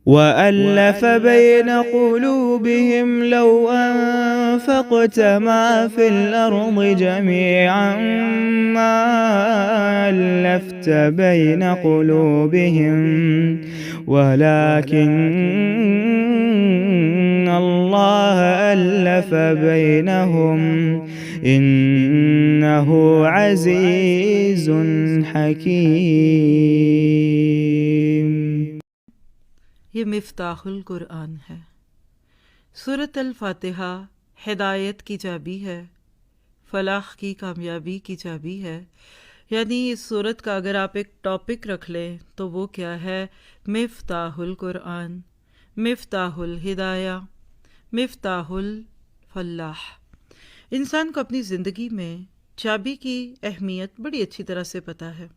وألف بين قلوبهم لو أنفقت ما في الأرض جميعا ما ألفت بين قلوبهم ولكن الله ألف بينهم إنه عزيز حكيم۔ یہ مفتاح القرآن ہے۔ سورۃ الفاتحہ ہدایت کی چابی ہے، فلاح کی کامیابی کی چابی ہے۔ یعنی اس سورت کا اگر آپ ایک ٹاپک رکھ لیں تو وہ کیا ہے؟ مفتاح القرآن، مفتاح الہدایہ، مفتاح الفلاح۔ انسان کو اپنی زندگی میں چابی کی اہمیت بڑی اچھی طرح سے پتہ ہے۔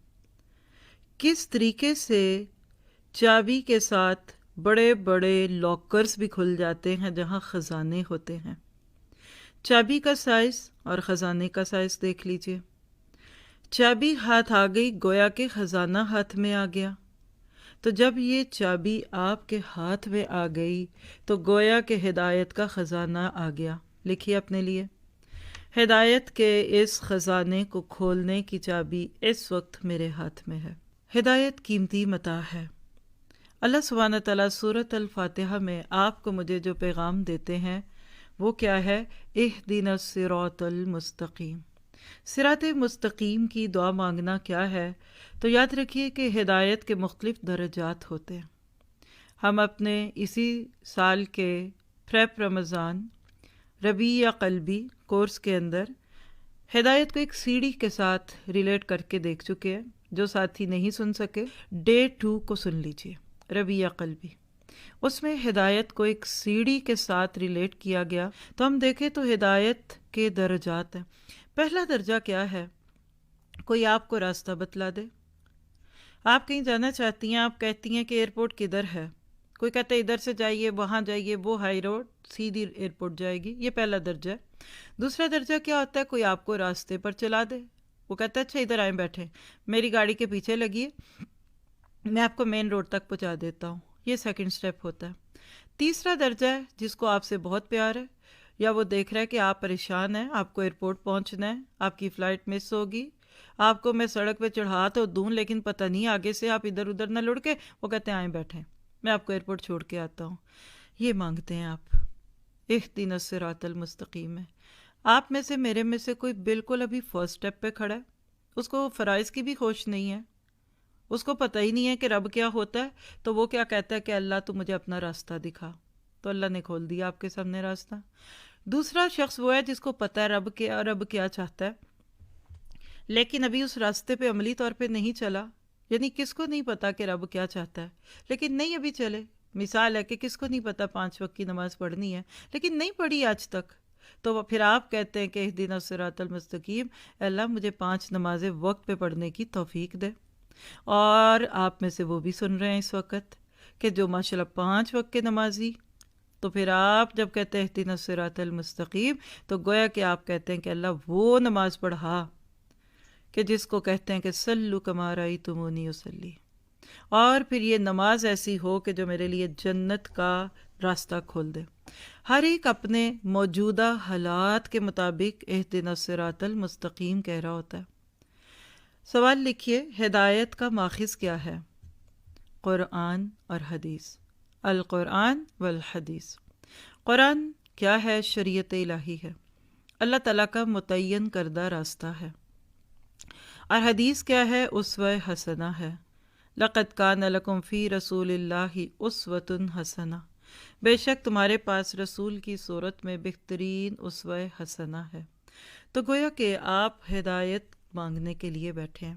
کس طریقے سے چابی کے ساتھ بڑے بڑے لاکرز بھی کھل جاتے ہیں جہاں خزانے ہوتے ہیں۔ چابی کا سائز اور خزانے کا سائز دیکھ لیجئے۔ چابی ہاتھ آ گئی گویا کہ خزانہ ہاتھ میں آ گیا، تو جب یہ چابی آپ کے ہاتھ میں آ گئی تو گویا کہ ہدایت کا خزانہ آ گیا۔ لکھیے اپنے لیے، ہدایت کے اس خزانے کو کھولنے کی چابی اس وقت میرے ہاتھ میں ہے۔ ہدایت قیمتی متاع ہے۔ اللہ سبحانہ تعالیٰ سورۃ الفاتحہ میں آپ کو مجھے جو پیغام دیتے ہیں وہ کیا ہے؟ اہدنا الصراط المستقیم۔ صراط مستقیم کی دعا مانگنا کیا ہے؟ تو یاد رکھیے کہ ہدایت کے مختلف درجات ہوتے ہیں۔ ہم اپنے اسی سال کے پریپ رمضان ربیع قلبی کورس کے اندر ہدایت کو ایک سیڑھی کے ساتھ ریلیٹ کر کے دیکھ چکے ہیں۔ جو ساتھی نہیں سن سکے ڈے 2 کو سن لیجئے، ربیع قلبی۔ اس میں ہدایت کو ایک سیڑھی کے ساتھ ریلیٹ کیا گیا۔ تو ہم دیکھیں تو ہدایت کے درجات ہیں۔ پہلا درجہ کیا ہے؟ کوئی آپ کو راستہ بتلا دے۔ آپ کہیں جانا چاہتی ہیں، آپ کہتی ہیں کہ ایئرپورٹ کدھر ہے، کوئی کہتا ہے ادھر سے جائیے، وہاں جائیے، وہ ہائی روڈ سیدھی ایئرپورٹ جائے گی۔ یہ پہلا درجہ ہے۔ دوسرا درجہ کیا ہوتا ہے؟ کوئی آپ کو راستے پر چلا دے، وہ کہتا ہے اچھا ادھر آئیں، بیٹھیں، میری گاڑی کے پیچھے لگیے، میں آپ کو مین روڈ تک پہنچا دیتا ہوں۔ یہ سیکنڈ سٹیپ ہوتا ہے۔ تیسرا درجہ ہے جس کو آپ سے بہت پیار ہے، یا وہ دیکھ رہا ہے کہ آپ پریشان ہیں، آپ کو ایئرپورٹ پہنچنا ہے، آپ کی فلائٹ مس ہوگی، آپ کو میں سڑک پہ چڑھا تو دوں لیکن پتہ نہیں آگے سے آپ ادھر ادھر نہ لڑ کے، وہ کہتے ہیں آئیں بیٹھیں، میں آپ کو ایئرپورٹ چھوڑ کے آتا ہوں۔ یہ مانگتے ہیں آپ، اہدنا الصراط المستقیم میں۔ آپ میں سے، میرے میں سے کوئی بالکل ابھی فرسٹ سٹیپ پہ کھڑا ہے، اس کو فرائض کی بھی ہوش نہیں ہے، اس کو پتہ ہی نہیں ہے کہ رب کیا ہوتا ہے، تو وہ کیا کہتا ہے کہ اللہ تو مجھے اپنا راستہ دکھا، تو اللہ نے کھول دیا آپ کے سامنے راستہ۔ دوسرا شخص وہ ہے جس کو پتہ ہے رب کیا چاہتا ہے، لیکن ابھی اس راستے پہ عملی طور پہ نہیں چلا۔ یعنی کس کو نہیں پتا کہ رب کیا چاہتا ہے لیکن نہیں ابھی چلے۔ مثال ہے کہ کس کو نہیں پتا 5 وقت کی نماز پڑھنی ہے لیکن نہیں پڑھی آج تک، تو پھر آپ کہتے ہیں کہ اہدنا الصراط المستقیم، اے اللہ مجھے 5 نمازیں وقت پہ پڑھنے کی توفیق دے۔ اور آپ میں سے وہ بھی سن رہے ہیں اس وقت کہ جو ماشاءاللہ 5 وقت کے نمازی، تو پھر آپ جب کہتے ہیں اہدنا الصراط المستقیم تو گویا کہ آپ کہتے ہیں کہ اللہ وہ نماز پڑھا کہ جس کو کہتے ہیں کہ صلو کما رأیتمونی اصلی، اور پھر یہ نماز ایسی ہو کہ جو میرے لیے جنت کا راستہ کھول دے۔ ہر ایک اپنے موجودہ حالات کے مطابق اہدنا الصراط المستقیم کہہ رہا ہوتا ہے۔ سوال لکھیے، ہدایت کا ماخذ کیا ہے؟ قرآن اور حدیث، القرآن والحدیث۔ قرآن کیا ہے؟ شریعت الہی ہے، اللہ تعالیٰ کا متعین کردہ راستہ ہے۔ اور حدیث کیا ہے؟ اسوہ حسنہ ہے۔ لقد کان لکم فی رسول اللہ اسوۃ حسنہ، بے شک تمہارے پاس رسول کی صورت میں بہترین اسوہ حسنہ ہے۔ تو گویا کہ آپ ہدایت مانگنے کے لیے بیٹھے ہیں۔